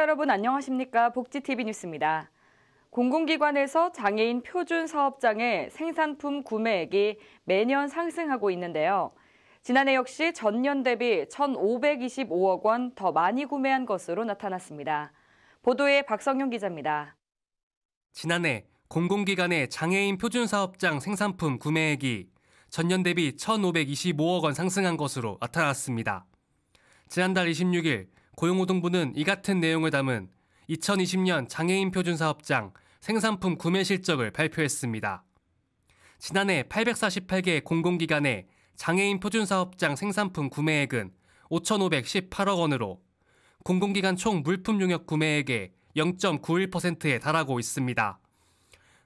여러분 안녕하십니까? 복지TV 뉴스입니다. 공공기관에서 장애인 표준 사업장의 생산품 구매액이 매년 상승하고 있는데요. 지난해 역시 전년 대비 1,525억 원 더 많이 구매한 것으로 나타났습니다. 보도에 박성용 기자입니다. 지난해 공공기관의 장애인 표준 사업장 생산품 구매액이 전년 대비 1,525억 원 상승한 것으로 나타났습니다. 지난달 26일 고용노동부는 이 같은 내용을 담은 2020년 장애인 표준 사업장 생산품 구매 실적을 발표했습니다. 지난해 848개 공공기관의 장애인 표준 사업장 생산품 구매액은 5,518억 원으로 공공기관 총 물품 용역 구매액의 0.91%에 달하고 있습니다.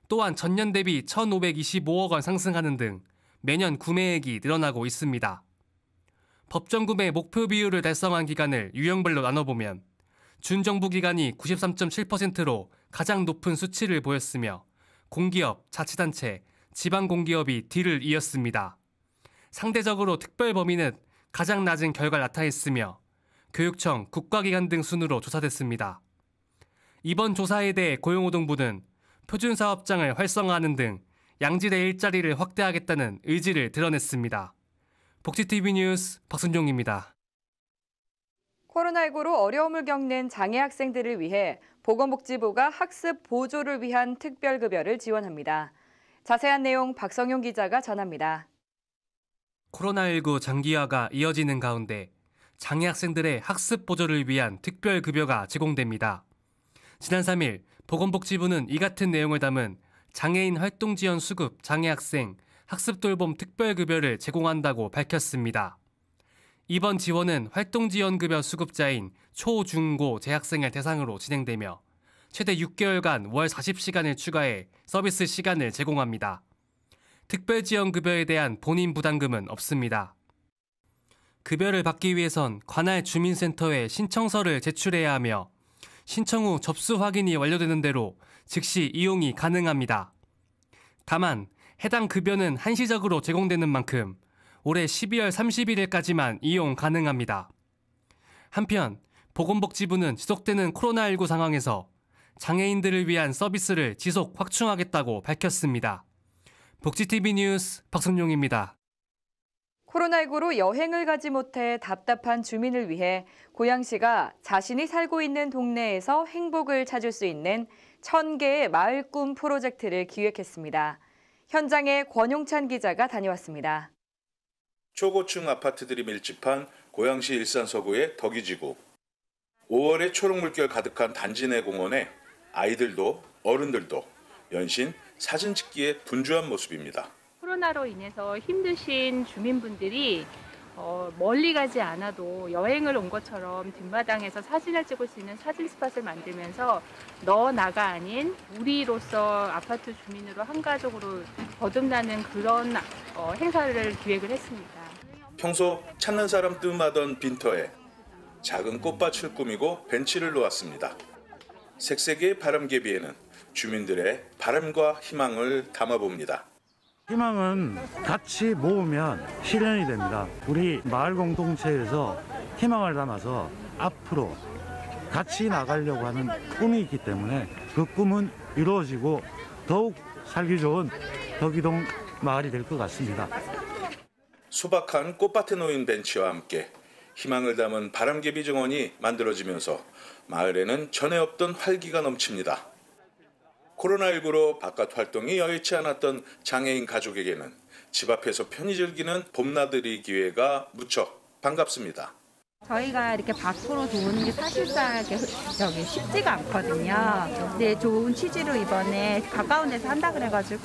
또한 전년 대비 1,525억 원 상승하는 등 매년 구매액이 늘어나고 있습니다. 법정 구매 목표 비율을 달성한 기관을 유형별로 나눠보면 준정부 기관이 93.7%로 가장 높은 수치를 보였으며 공기업, 자치단체, 지방공기업이 뒤를 이었습니다. 상대적으로 특별 범위는 가장 낮은 결과를 나타냈으며 교육청, 국가기관 등 순으로 조사됐습니다. 이번 조사에 대해 고용노동부는 표준사업장을 활성화하는 등 양질의 일자리를 확대하겠다는 의지를 드러냈습니다. 복지TV 뉴스 박순종입니다. 코로나19로 어려움을 겪는 장애 학생들을 위해 보건복지부가 학습 보조를 위한 특별급여를 지원합니다. 자세한 내용 박성용 기자가 전합니다. 코로나19 장기화가 이어지는 가운데 장애 학생들의 학습 보조를 위한 특별급여가 제공됩니다. 지난 3일 보건복지부는 이 같은 내용을 담은 장애인 활동지원 수급 장애 학생 학습돌봄 특별급여를 제공한다고 밝혔습니다. 이번 지원은 활동지원급여 수급자인 초, 중, 고 재학생을 대상으로 진행되며 최대 6개월간 월 40시간을 추가해 서비스 시간을 제공합니다. 특별지원급여에 대한 본인 부담금은 없습니다. 급여를 받기 위해선 관할 주민센터에 신청서를 제출해야 하며 신청 후 접수 확인이 완료되는 대로 즉시 이용이 가능합니다. 다만 해당 급여는 한시적으로 제공되는 만큼 올해 12월 31일까지만 이용 가능합니다. 한편 보건복지부는 지속되는 코로나19 상황에서 장애인들을 위한 서비스를 지속 확충하겠다고 밝혔습니다. 복지TV 뉴스 박성용입니다. 코로나19로 여행을 가지 못해 답답한 주민을 위해 고양시가 자신이 살고 있는 동네에서 행복을 찾을 수 있는 1,000개의 마을 꿈 프로젝트를 기획했습니다. 현장에 권용찬 기자가 다녀왔습니다. 초고층 아파트들이 밀집한 고양시 일산 서구의 덕이지구. 5월에 초록 물결 가득한 단지 내 공원에 아이들도 어른들도 연신 사진 찍기에 분주한 모습입니다. 코로나로 인해서 힘드신 주민분들이 멀리 가지 않아도 여행을 온 것처럼 뒷마당에서 사진을 찍을 수 있는 사진 스팟을 만들면서 너 나가 아닌 우리로서 아파트 주민으로 한 가족으로 거듭나는 그런 행사를 기획을 했습니다. 평소 찾는 사람 뜸하던 빈터에 작은 꽃밭을 꾸미고 벤치를 놓았습니다. 색색의 바람개비에는 주민들의 바람과 희망을 담아봅니다. 희망은 같이 모으면 실현이 됩니다. 우리 마을 공동체에서 희망을 담아서 앞으로 같이 나가려고 하는 꿈이 있기 때문에 그 꿈은 이루어지고 더욱 살기 좋은 덕이동 마을이 될 것 같습니다. 소박한 꽃밭에 놓인 벤치와 함께 희망을 담은 바람개비 정원이 만들어지면서 마을에는 전에 없던 활기가 넘칩니다. 코로나19로 바깥 활동이 여의치 않았던 장애인 가족에게는 집 앞에서 편히 즐기는 봄나들이 기회가 무척 반갑습니다. 저희가 이렇게 밖으로 도는 게 사실상 쉽지가 않거든요. 근데 좋은 취지로 이번에 가까운 데서 한다 그래가지고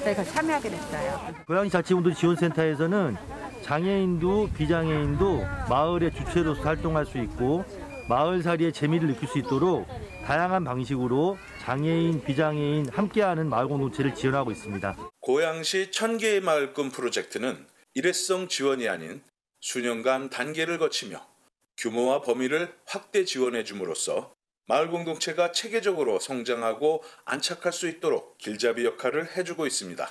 저희가 참여하게 됐어요. 고양시 자치운동지원센터에서는 장애인도 비장애인도 마을의 주체로서 활동할 수 있고 마을살이의 재미를 느낄 수 있도록 다양한 방식으로 장애인, 비장애인 함께하는 마을 공동체를 지원하고 있습니다. 고양시 1,000개의 마을 꿈 프로젝트는 일회성 지원이 아닌 수년간 단계를 거치며 규모와 범위를 확대 지원해 줌으로써 마을 공동체가 체계적으로 성장하고 안착할 수 있도록 길잡이 역할을 해주고 있습니다.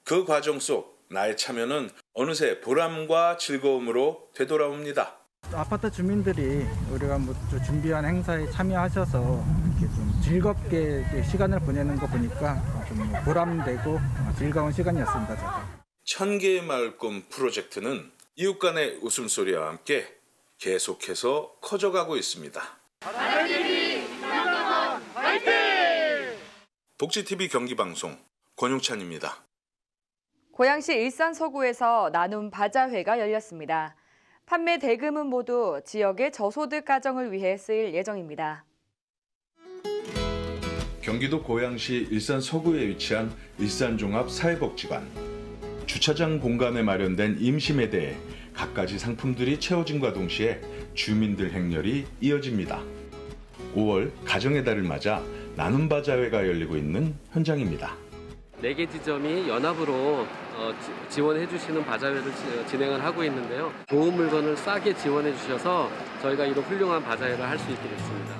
그 과정 속 나의 참여는 어느새 보람과 즐거움으로 되돌아옵니다. 아파트 주민들이 우리가 준비한 행사에 참여하셔서 이렇게 좀 즐겁게 시간을 보내는 거 보니까 좀 보람되고 즐거운 시간이었습니다. 저도. 1000개의 마을 꿈 프로젝트는 이웃 간의 웃음소리와 함께 계속해서 커져가고 있습니다. 복지TV 경기방송 권용찬입니다. 고양시 일산 서구에서 나눔 바자회가 열렸습니다. 판매 대금은 모두 지역의 저소득 가정을 위해 쓰일 예정입니다. 경기도 고양시 일산 서구에 위치한 일산종합사회복지관. 주차장 공간에 마련된 임심에 대해 갖가지 상품들이 채워짐과 동시에 주민들 행렬이 이어집니다. 5월 가정의 달을 맞아 나눔 바자회가 열리고 있는 현장입니다. 4개 지점이 연합으로 지원해 주시는 바자회를 진행을 하고 있는데요. 좋은 물건을 싸게 지원해 주셔서 저희가 이런 훌륭한 바자회를 할 수 있게 됐습니다.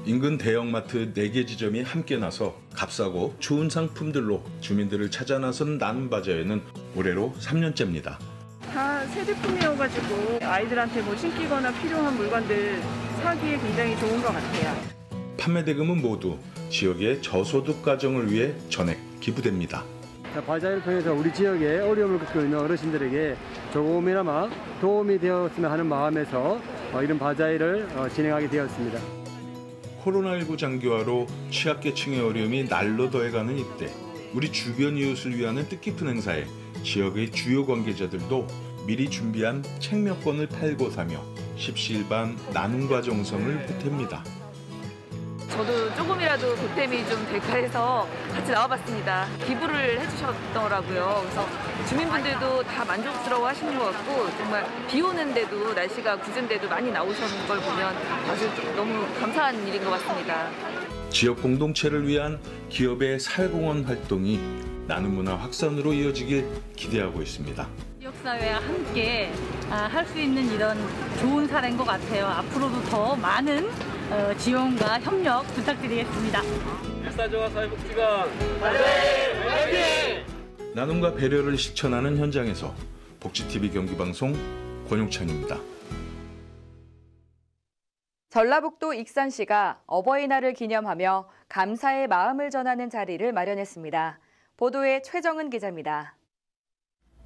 인근 대형마트 4개 지점이 함께 나서 값싸고 좋은 상품들로 주민들을 찾아 나선 나눔 바자회는 올해로 3년째입니다. 다 새 제품이어가지고 아이들한테 신기거나 필요한 물건들 사기에 굉장히 좋은 것 같아요. 판매 대금은 모두 지역의 저소득 가정을 위해 전액 기부됩니다. 바자회를 통해서 우리 지역에 어려움을 겪고 있는 어르신들에게 조금이나마 도움이 되었으면 하는 마음에서 이런 바자회를 진행하게 되었습니다. 코로나19 장기화로 취약계층의 어려움이 날로 더해가는 이때 우리 주변 이웃을 위하는 뜻깊은 행사에 지역의 주요 관계자들도 미리 준비한 책 몇 권을 팔고 사며 십시일반 나눔과 정성을 보탭니다. 저도 조금이라도 보탬이 좀 될까 해서 같이 나와봤습니다. 기부를 해주셨더라고요. 그래서 주민분들도 다 만족스러워 하시는 것 같고 정말 비 오는데도 날씨가 굳은데도 많이 나오셨는 걸 보면 아주 너무 감사한 일인 것 같습니다. 지역 공동체를 위한 기업의 사회공헌 활동이 나눔 문화 확산으로 이어지길 기대하고 있습니다. 지역사회와 함께 할 수 있는 이런 좋은 사례인 것 같아요. 앞으로도 더 많은 지원과 협력 부탁드리겠습니다. 일산종합사회복지관 화이팅! 나눔과 배려를 실천하는 현장에서 복지TV 경기방송 권용찬입니다. 전라북도 익산시가 어버이날을 기념하며 감사의 마음을 전하는 자리를 마련했습니다. 보도에 최정은 기자입니다.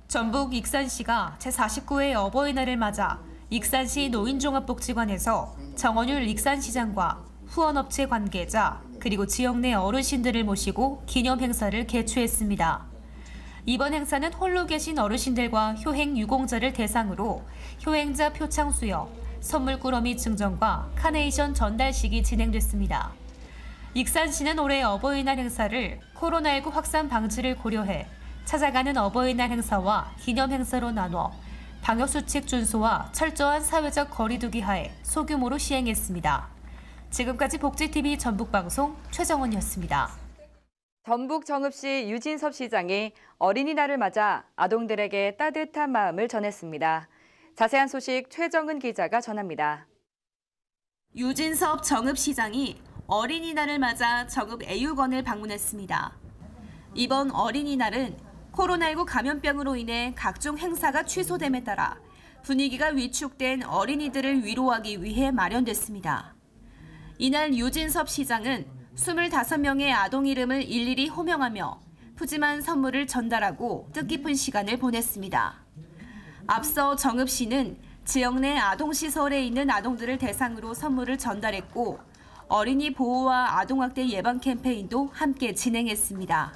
전북 익산시가 제49회 어버이날을 맞아 익산시 노인종합복지관에서 정원율 익산시장과 후원업체 관계자 그리고 지역 내 어르신들을 모시고 기념 행사를 개최했습니다. 이번 행사는 홀로 계신 어르신들과 효행 유공자를 대상으로 효행자 표창 수여, 선물 꾸러미 증정과 카네이션 전달식이 진행됐습니다. 익산시는 올해 어버이날 행사를 코로나19 확산 방지를 고려해 찾아가는 어버이날 행사와 기념 행사로 나눠 방역수칙 준수와 철저한 사회적 거리두기 하에 소규모로 시행했습니다. 지금까지 복지TV 전북방송 최정원이었습니다. 전북 정읍시 유진섭 시장이 어린이날을 맞아 아동들에게 따뜻한 마음을 전했습니다. 자세한 소식 최정은 기자가 전합니다. 유진섭 정읍시장이 어린이날을 맞아 정읍 애육원을 방문했습니다. 이번 어린이날은 코로나19 감염병으로 인해 각종 행사가 취소됨에 따라 분위기가 위축된 어린이들을 위로하기 위해 마련됐습니다. 이날 유진섭 시장은 25명의 아동 이름을 일일이 호명하며 푸짐한 선물을 전달하고 뜻깊은 시간을 보냈습니다. 앞서 정읍시는 지역 내 아동시설에 있는 아동들을 대상으로 선물을 전달했고 어린이 보호와 아동학대 예방 캠페인도 함께 진행했습니다.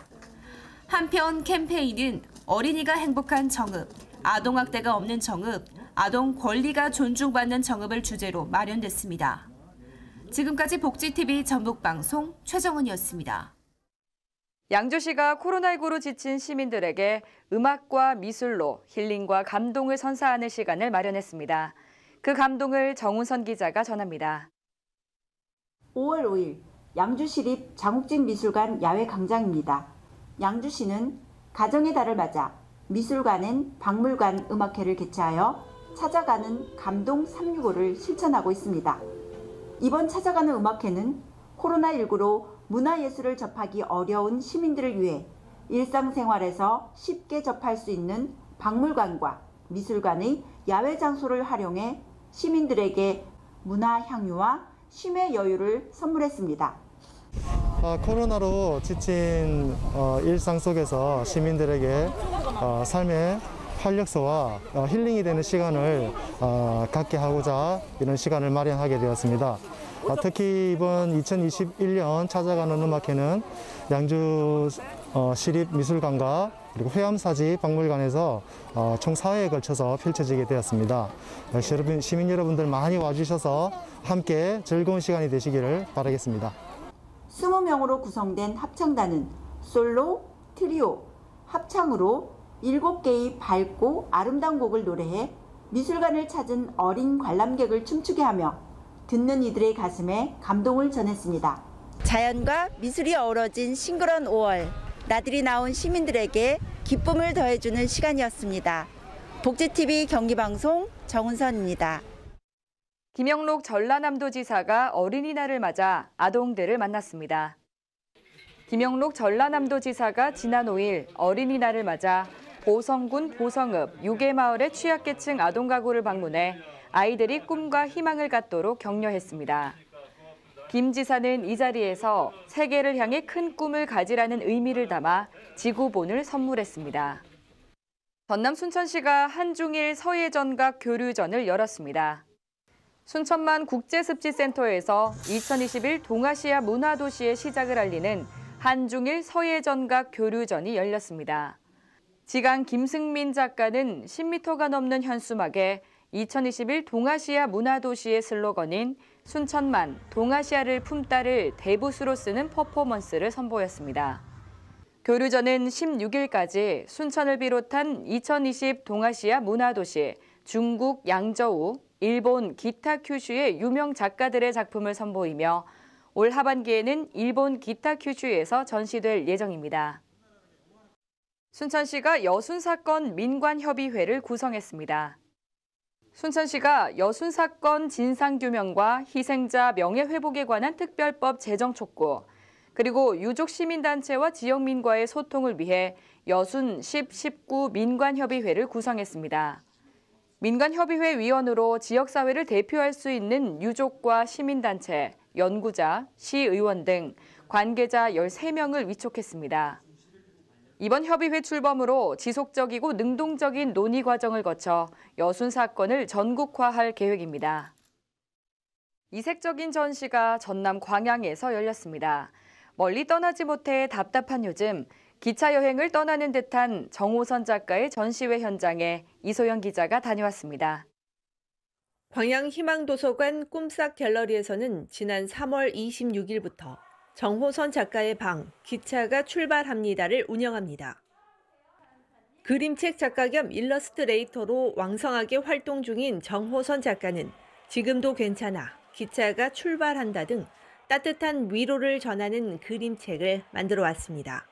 한편 캠페인은 어린이가 행복한 정읍, 아동학대가 없는 정읍, 아동 권리가 존중받는 정읍을 주제로 마련됐습니다. 지금까지 복지TV 전북방송 최정은이었습니다. 양주시가 코로나19로 지친 시민들에게 음악과 미술로 힐링과 감동을 선사하는 시간을 마련했습니다. 그 감동을 정운선 기자가 전합니다. 5월 5일 양주시립 장욱진 미술관 야외 광장입니다. 양주시는 가정의 달을 맞아 미술관엔 박물관 음악회를 개최하여 찾아가는 감동 365를 실천하고 있습니다. 이번 찾아가는 음악회는 코로나19로 문화예술을 접하기 어려운 시민들을 위해 일상생활에서 쉽게 접할 수 있는 박물관과 미술관의 야외 장소를 활용해 시민들에게 문화 향유와 쉼의 여유를 선물했습니다. 코로나로 지친 일상 속에서 시민들에게 삶의 활력소와 힐링이 되는 시간을 갖게 하고자 이런 시간을 마련하게 되었습니다. 특히 이번 2021년 찾아가는 음악회는 양주 시립미술관과 그리고 회암사지 박물관에서 총 4회에 걸쳐서 펼쳐지게 되었습니다. 시민 여러분들 많이 와주셔서 함께 즐거운 시간이 되시기를 바라겠습니다. 20명으로 구성된 합창단은 솔로, 트리오, 합창으로 7개의 밝고 아름다운 곡을 노래해 미술관을 찾은 어린 관람객을 춤추게 하며 듣는 이들의 가슴에 감동을 전했습니다. 자연과 미술이 어우러진 싱그러운 5월, 나들이 나온 시민들에게 기쁨을 더해주는 시간이었습니다. 복지TV 경기방송 정은선입니다. 김영록 전라남도지사가 어린이날을 맞아 아동들을 만났습니다. 김영록 전라남도지사가 지난 5일 어린이날을 맞아 보성군 보성읍 유계마을의 취약계층 아동가구를 방문해 아이들이 꿈과 희망을 갖도록 격려했습니다. 김 지사는 이 자리에서 세계를 향해 큰 꿈을 가지라는 의미를 담아 지구본을 선물했습니다. 전남 순천시가 한중일 서예전각 교류전을 열었습니다. 순천만 국제습지센터에서 2021 동아시아 문화도시의 시작을 알리는 한중일 서예전각 교류전이 열렸습니다. 지강 김승민 작가는 10m가 넘는 현수막에 2021 동아시아 문화도시의 슬로건인 순천만 동아시아를 품다를 대붓으로 쓰는 퍼포먼스를 선보였습니다. 교류전은 16일까지 순천을 비롯한 2020 동아시아 문화도시, 중국 양저우, 일본 기타 큐슈의 유명 작가들의 작품을 선보이며 올 하반기에는 일본 기타 큐슈에서 전시될 예정입니다. 순천시가 여순사건 민관협의회를 구성했습니다. 순천시가 여순사건 진상규명과 희생자 명예회복에 관한 특별법 제정 촉구, 그리고 유족 시민단체와 지역민과의 소통을 위해 여순 10, 19 민관협의회를 구성했습니다. 민관협의회 위원으로 지역사회를 대표할 수 있는 유족과 시민단체, 연구자, 시의원 등 관계자 13명을 위촉했습니다. 이번 협의회 출범으로 지속적이고 능동적인 논의 과정을 거쳐 여순 사건을 전국화할 계획입니다. 이색적인 전시가 전남 광양에서 열렸습니다. 멀리 떠나지 못해 답답한 요즘, 기차 여행을 떠나는 듯한 정호선 작가의 전시회 현장에 이소영 기자가 다녀왔습니다. 광양 희망도서관 꿈싹 갤러리에서는 지난 3월 26일부터 정호선 작가의 방, 기차가 출발합니다를 운영합니다. 그림책 작가 겸 일러스트레이터로 왕성하게 활동 중인 정호선 작가는 지금도 괜찮아, 기차가 출발한다 등 따뜻한 위로를 전하는 그림책을 만들어 왔습니다.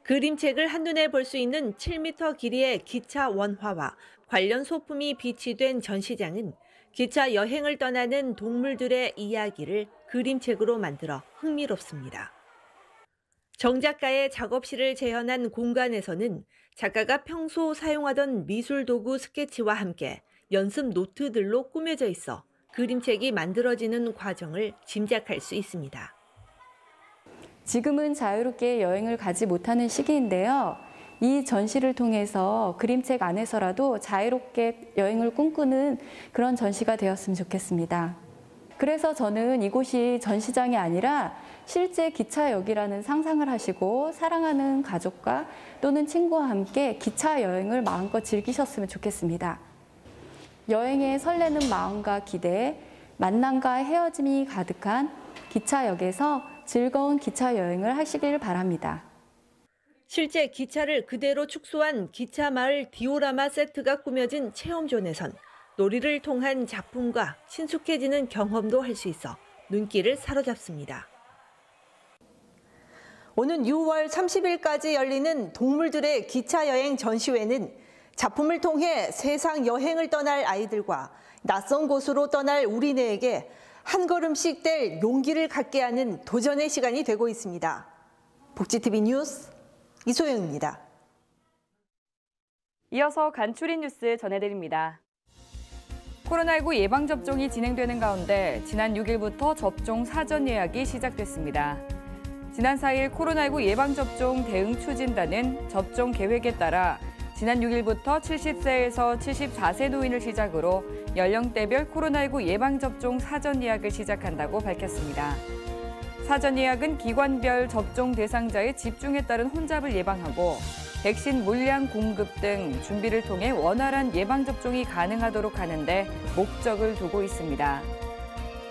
그림책을 한눈에 볼 수 있는 7m 길이의 기차 원화와 관련 소품이 비치된 전시장은 기차 여행을 떠나는 동물들의 이야기를 그림책으로 만들어 흥미롭습니다. 정 작가의 작업실을 재현한 공간에서는 작가가 평소 사용하던 미술 도구 스케치와 함께 연습 노트들로 꾸며져 있어 그림책이 만들어지는 과정을 짐작할 수 있습니다. 지금은 자유롭게 여행을 가지 못하는 시기인데요. 이 전시를 통해서 그림책 안에서라도 자유롭게 여행을 꿈꾸는 그런 전시가 되었으면 좋겠습니다. 그래서 저는 이곳이 전시장이 아니라 실제 기차역이라는 상상을 하시고 사랑하는 가족과 또는 친구와 함께 기차 여행을 마음껏 즐기셨으면 좋겠습니다. 여행에 설레는 마음과 기대, 만남과 헤어짐이 가득한 기차역에서 즐거운 기차 여행을 하시길 바랍니다. 실제 기차를 그대로 축소한 기차마을 디오라마 세트가 꾸며진 체험존에선 놀이를 통한 작품과 친숙해지는 경험도 할 수 있어 눈길을 사로잡습니다. 오는 6월 30일까지 열리는 동물들의 기차 여행 전시회는 작품을 통해 세상 여행을 떠날 아이들과 낯선 곳으로 떠날 우리네에게 한 걸음씩 뗄 용기를 갖게 하는 도전의 시간이 되고 있습니다. 복지TV 뉴스 이소영입니다. 이어서 간추린 뉴스 전해드립니다. 코로나19 예방접종이 진행되는 가운데 지난 6일부터 접종 사전 예약이 시작됐습니다. 지난 4일 코로나19 예방접종 대응 추진단은 접종 계획에 따라 지난 6일부터 70세에서 74세 노인을 시작으로 연령대별 코로나19 예방접종 사전 예약을 시작한다고 밝혔습니다. 사전 예약은 기관별 접종 대상자의 집중에 따른 혼잡을 예방하고 백신 물량 공급 등 준비를 통해 원활한 예방접종이 가능하도록 하는 데 목적을 두고 있습니다.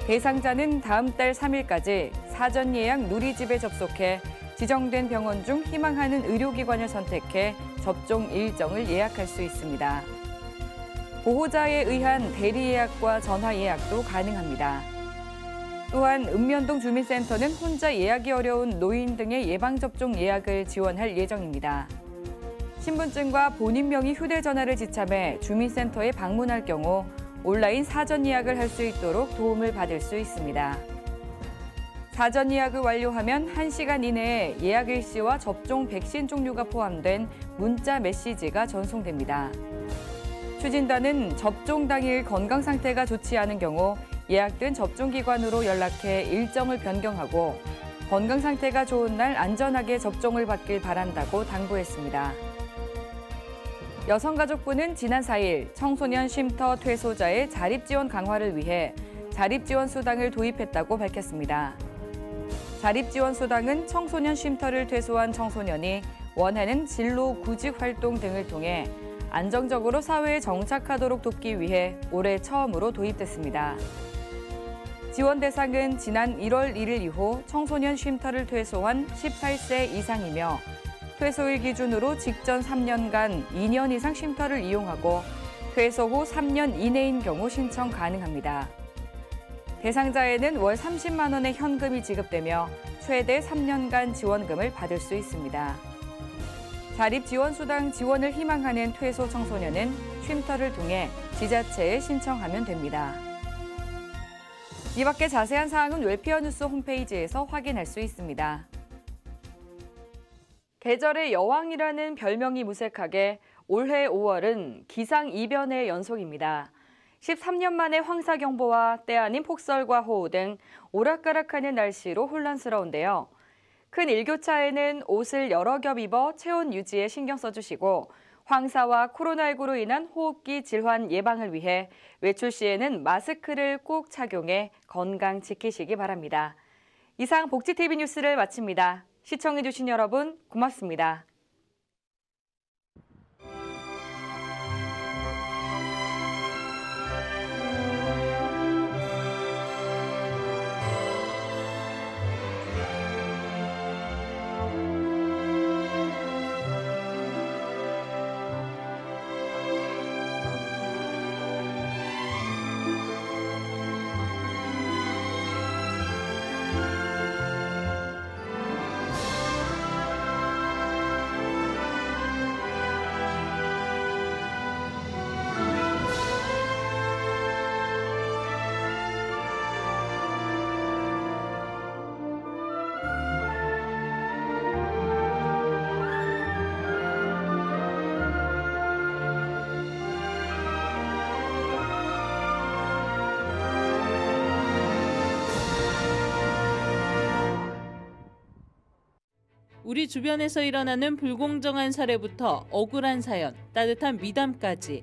대상자는 다음 달 3일까지 사전 예약 누리집에 접속해 지정된 병원 중 희망하는 의료기관을 선택해 접종 일정을 예약할 수 있습니다. 보호자에 의한 대리 예약과 전화 예약도 가능합니다. 또한 읍면동 주민센터는 혼자 예약이 어려운 노인 등의 예방접종 예약을 지원할 예정입니다. 신분증과 본인 명의 휴대전화를 지참해 주민센터에 방문할 경우 온라인 사전 예약을 할 수 있도록 도움을 받을 수 있습니다. 사전 예약을 완료하면 1시간 이내에 예약 일시와 접종 백신 종류가 포함된 문자 메시지가 전송됩니다. 추진단은 접종 당일 건강 상태가 좋지 않은 경우 예약된 접종기관으로 연락해 일정을 변경하고 건강 상태가 좋은 날 안전하게 접종을 받길 바란다고 당부했습니다. 여성가족부는 지난 4일 청소년 쉼터 퇴소자의 자립지원 강화를 위해 자립지원수당을 도입했다고 밝혔습니다. 자립지원수당은 청소년 쉼터를 퇴소한 청소년이 원하는 진로 구직 활동 등을 통해 안정적으로 사회에 정착하도록 돕기 위해 올해 처음으로 도입됐습니다. 지원 대상은 지난 1월 1일 이후 청소년 쉼터를 퇴소한 18세 이상이며 퇴소일 기준으로 직전 3년간 2년 이상 쉼터를 이용하고 퇴소 후 3년 이내인 경우 신청 가능합니다. 대상자에는 월 30만 원의 현금이 지급되며 최대 3년간 지원금을 받을 수 있습니다. 자립지원수당 지원을 희망하는 퇴소 청소년은 쉼터를 통해 지자체에 신청하면 됩니다. 이 밖에 자세한 사항은 웰페어 뉴스 홈페이지에서 확인할 수 있습니다. 계절의 여왕이라는 별명이 무색하게 올해 5월은 기상이변의 연속입니다. 13년 만에 황사경보와 때 아닌 폭설과 호우 등 오락가락하는 날씨로 혼란스러운데요. 큰 일교차에는 옷을 여러 겹 입어 체온 유지에 신경 써주시고 황사와 코로나19로 인한 호흡기 질환 예방을 위해 외출 시에는 마스크를 꼭 착용해 건강 지키시기 바랍니다. 이상 복지TV 뉴스를 마칩니다. 시청해주신 여러분 고맙습니다. 우리 주변에서 일어나는 불공정한 사례부터 억울한 사연, 따뜻한 미담까지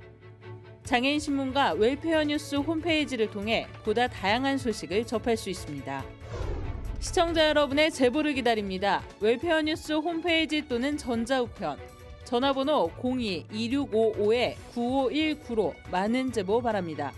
장애인 신문과 웰페어 뉴스 홈페이지를 통해 보다 다양한 소식을 접할 수 있습니다. 시청자 여러분의 제보를 기다립니다. 웰페어 뉴스 홈페이지 또는 전자우편, 전화번호 02-2655-9519로 많은 제보 바랍니다.